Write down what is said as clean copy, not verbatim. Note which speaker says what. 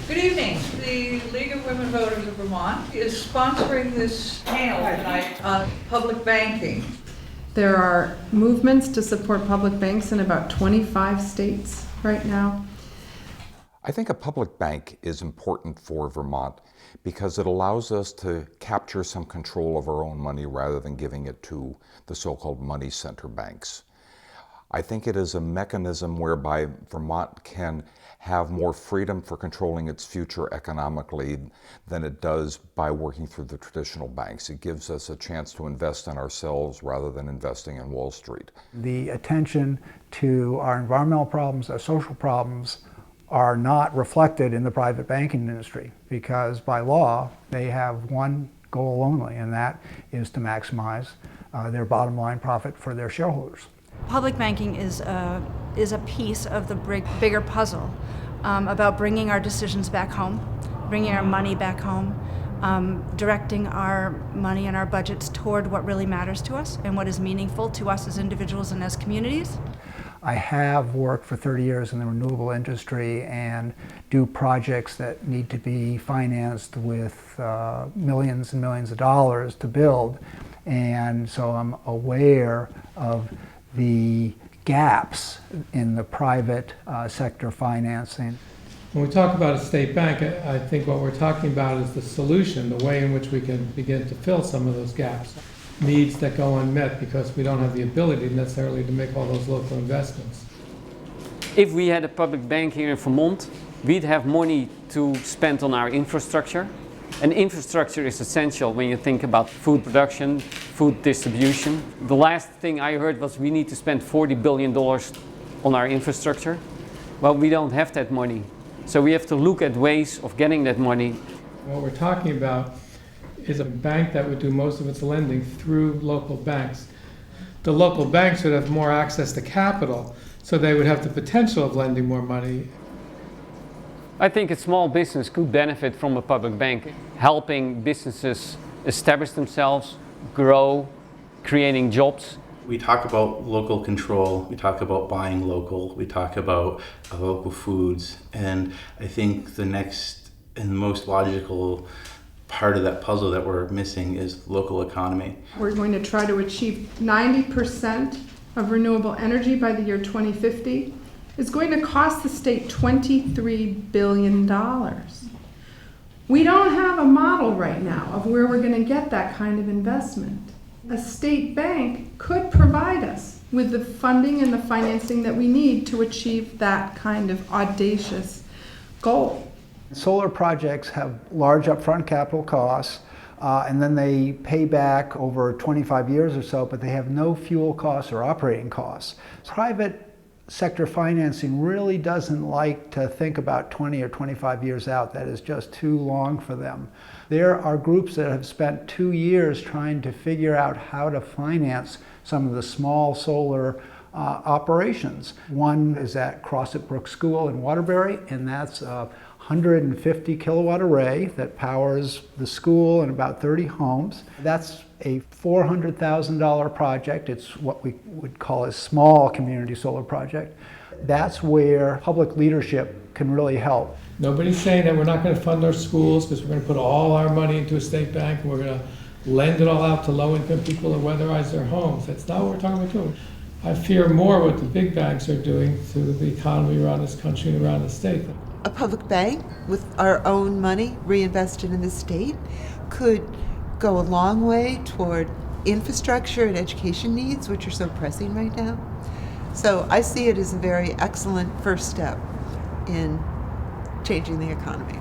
Speaker 1: Good evening. The League of Women Voters of Vermont is sponsoring this panel tonight on public banking.
Speaker 2: There are movements to support public banks in about 25 states right now.
Speaker 3: I think a public bank is important for Vermont because it allows us to capture some control of our own money rather than giving it to the so-called money center banks. I think it is a mechanism whereby Vermont can have more freedom for controlling its future economically than it does by working through the traditional banks. It gives us a chance to invest in ourselves rather than investing in Wall Street.
Speaker 4: The attention to our environmental problems, our social problems, are not reflected in the private banking industry because by law they have one goal only, and that is to maximize their bottom line profit for their shareholders.
Speaker 5: Public banking is a piece of the bigger puzzle about bringing our decisions back home, bringing our money back home, directing our money and our budgets toward what really matters to us and what is meaningful to us as individuals and as communities.
Speaker 4: I have worked for 30 years in the renewable industry and do projects that need to be financed with millions and millions of dollars to build, and so I'm aware of the gaps in the private sector financing.
Speaker 6: When we talk about a state bank, I think what we're talking about is the solution, the way in which we can begin to fill some of those gaps, needs that go unmet because we don't have the ability necessarily to make all those local investments.
Speaker 7: If we had a public bank here in Vermont, we'd have money to spend on our infrastructure. And infrastructure is essential when you think about food production, food distribution. The last thing I heard was we need to spend $40 billion on our infrastructure. Well, we don't have that money. So we have to look at ways of getting that money.
Speaker 6: What we're talking about is a bank that would do most of its lending through local banks. The local banks would have more access to capital, so they would have the potential of lending more money.
Speaker 7: I think a small business could benefit from a public bank, helping businesses establish themselves, grow, creating jobs.
Speaker 8: We talk about local control, we talk about buying local, we talk about local foods, and I think the next and most logical part of that puzzle that we're missing is local economy.
Speaker 2: We're going to try to achieve 90% of renewable energy by the year 2050. It's going to cost the state $23 billion. We don't have a model right now of where we're going to get that kind of investment. A state bank could provide us with the funding and the financing that we need to achieve that kind of audacious goal.
Speaker 4: Solar projects have large upfront capital costs, and then they pay back over 25 years or so, but they have no fuel costs or operating costs. Private sector financing really doesn't like to think about 20 or 25 years out. That is just too long for them. There are groups that have spent 2 years trying to figure out how to finance some of the small solar operations. One is at Crossett Brook School in Waterbury, and that's a 150 kilowatt array that powers the school and about 30 homes. That's a $400,000 project. It's what we would call a small community solar project. That's where public leadership can really help.
Speaker 6: Nobody's saying that we're not going to fund our schools because we're going to put all our money into a state bank and we're going to lend it all out to low-income people and weatherize their homes. That's not what we're talking about doing. I fear more what the big banks are doing to the economy around this country and around the state.
Speaker 9: A public bank with our own money reinvested in the state could go a long way toward infrastructure and education needs, which are so pressing right now. So I see it as a very excellent first step in changing the economy.